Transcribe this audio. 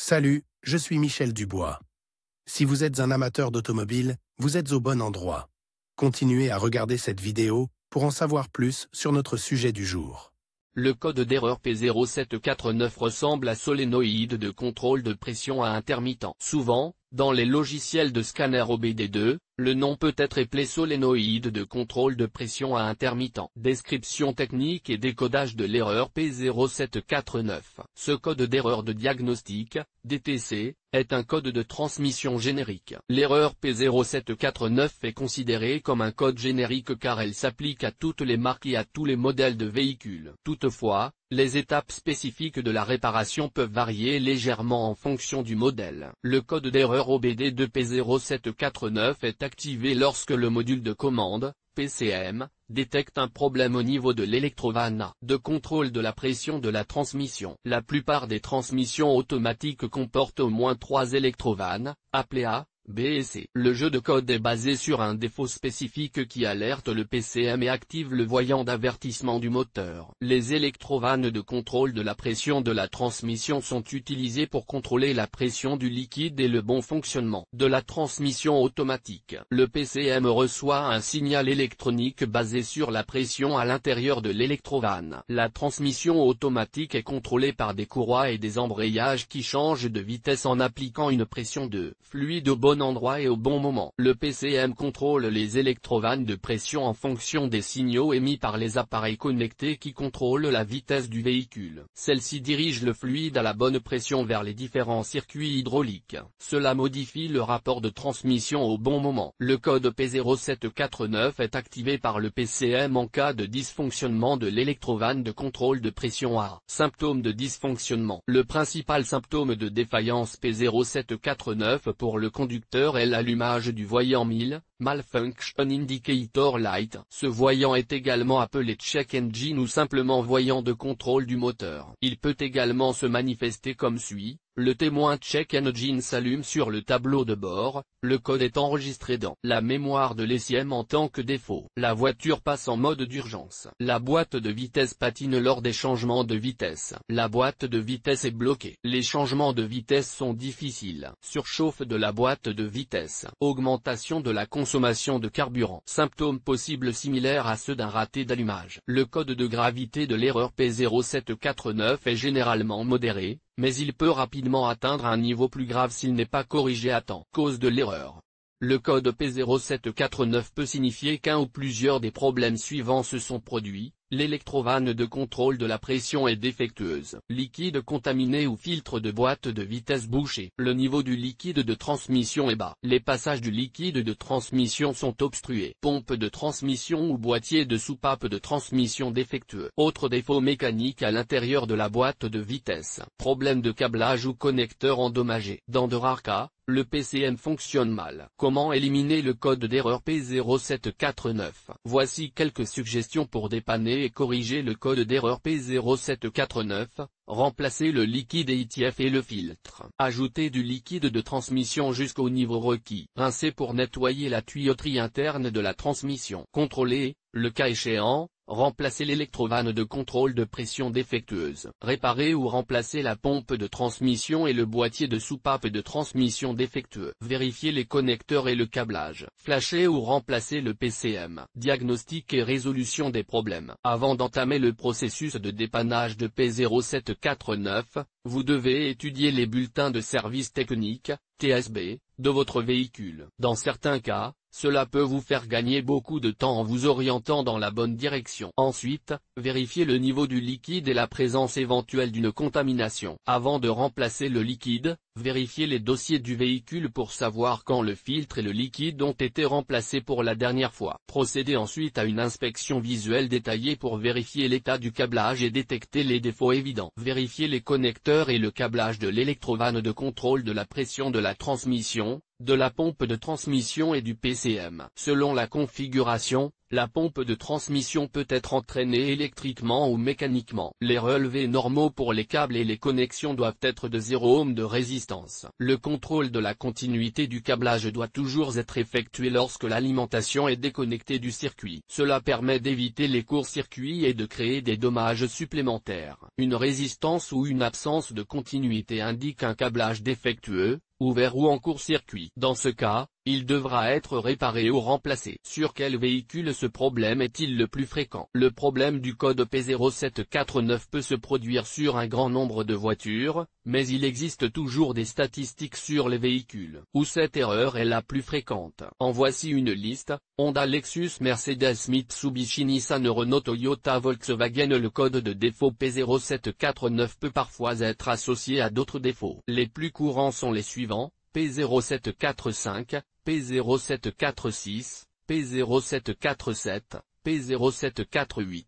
Salut, je suis Michel Dubois. Si vous êtes un amateur d'automobile, vous êtes au bon endroit. Continuez à regarder cette vidéo pour en savoir plus sur notre sujet du jour. Le code d'erreur P0749 ressemble à solénoïde de contrôle de pression à intermittent. Souvent, dans les logiciels de scanner OBD2, le nom peut être appelé solénoïde de contrôle de pression à intermittent. Description technique et décodage de l'erreur P0749. Ce code d'erreur de diagnostic, DTC, est un code de transmission générique. L'erreur P0749 est considérée comme un code générique car elle s'applique à toutes les marques et à tous les modèles de véhicules. Toutefois, les étapes spécifiques de la réparation peuvent varier légèrement en fonction du modèle. Le code d'erreur OBD2 P0749 est activé lorsque le module de commande, PCM, détecte un problème au niveau de l'électrovanne de contrôle de la pression de la transmission. La plupart des transmissions automatiques comportent au moins 3 électrovannes, appelées A, B et C. Le jeu de code est basé sur un défaut spécifique qui alerte le PCM et active le voyant d'avertissement du moteur. Les électrovannes de contrôle de la pression de la transmission sont utilisées pour contrôler la pression du liquide et le bon fonctionnement de la transmission automatique. Le PCM reçoit un signal électronique basé sur la pression à l'intérieur de l'électrovanne. La transmission automatique est contrôlée par des courroies et des embrayages qui changent de vitesse en appliquant une pression de fluide au bon endroit et au bon moment. Le PCM contrôle les électrovannes de pression en fonction des signaux émis par les appareils connectés qui contrôlent la vitesse du véhicule. Celle-ci dirige le fluide à la bonne pression vers les différents circuits hydrauliques. Cela modifie le rapport de transmission au bon moment. Le code P0749 est activé par le PCM en cas de dysfonctionnement de l'électrovanne de contrôle de pression A. Symptômes de dysfonctionnement. Le principal symptôme de défaillance P0749 pour le conducteur est l'allumage du voyant 1000, Malfunction Indicator Light. Ce voyant est également appelé check engine ou simplement voyant de contrôle du moteur. Il peut également se manifester comme suit. Le témoin check engine s'allume sur le tableau de bord, le code est enregistré dans la mémoire de l'ECM en tant que défaut. La voiture passe en mode d'urgence. La boîte de vitesse patine lors des changements de vitesse. La boîte de vitesse est bloquée. Les changements de vitesse sont difficiles. Surchauffe de la boîte de vitesse. Augmentation de la consommation de carburant. Symptômes possibles similaires à ceux d'un raté d'allumage. Le code de gravité de l'erreur P0749 est généralement modéré, mais il peut rapidement atteindre un niveau plus grave s'il n'est pas corrigé à temps. Cause de l'erreur. Le code P0749 peut signifier qu'un ou plusieurs des problèmes suivants se sont produits. L'électrovanne de contrôle de la pression est défectueuse. Liquide contaminé ou filtre de boîte de vitesse bouché. Le niveau du liquide de transmission est bas. Les passages du liquide de transmission sont obstrués. Pompe de transmission ou boîtier de soupape de transmission défectueux. Autre défaut mécanique à l'intérieur de la boîte de vitesse. Problème de câblage ou connecteur endommagé. Dans de rares cas, le PCM fonctionne mal. Comment éliminer le code d'erreur P0749? Voici quelques suggestions pour dépanner et corriger le code d'erreur P0749. Remplacer le liquide EITF et le filtre. Ajouter du liquide de transmission jusqu'au niveau requis. Rincer pour nettoyer la tuyauterie interne de la transmission. Contrôler, le cas échéant, remplacer l'électrovanne de contrôle de pression défectueuse. Réparer ou remplacer la pompe de transmission et le boîtier de soupape de transmission défectueux. Vérifier les connecteurs et le câblage. Flasher ou remplacer le PCM. Diagnostic et résolution des problèmes. Avant d'entamer le processus de dépannage de P0749, vous devez étudier les bulletins de service technique, TSB, de votre véhicule. Dans certains cas, cela peut vous faire gagner beaucoup de temps en vous orientant dans la bonne direction. Ensuite, vérifiez le niveau du liquide et la présence éventuelle d'une contamination. Avant de remplacer le liquide, vérifiez les dossiers du véhicule pour savoir quand le filtre et le liquide ont été remplacés pour la dernière fois. Procédez ensuite à une inspection visuelle détaillée pour vérifier l'état du câblage et détecter les défauts évidents. Vérifiez les connecteurs et le câblage de l'électrovanne de contrôle de la pression de la transmission, de la pompe de transmission et du PCM. Selon la configuration, La pompe de transmission peut être entraînée électriquement ou mécaniquement. Les relevés normaux pour les câbles et les connexions doivent être de 0 ohm de résistance. Le contrôle de la continuité du câblage doit toujours être effectué lorsque l'alimentation est déconnectée du circuit. Cela permet d'éviter les courts-circuits et de créer des dommages supplémentaires. Une résistance ou une absence de continuité indique un câblage défectueux, ouvert ou en court-circuit. Dans ce cas, il devra être réparé ou remplacé. Sur quel véhicule ce problème est-il le plus fréquent? Le problème du code P0749 peut se produire sur un grand nombre de voitures, mais il existe toujours des statistiques sur les véhicules où cette erreur est la plus fréquente. En voici une liste: Honda, Lexus, Mercedes, Mitsubishi, Nissan, Renault, Toyota, Volkswagen. Le code de défaut P0749 peut parfois être associé à d'autres défauts. Les plus courants sont les suivants: P0745, P0746, P0747, P0748.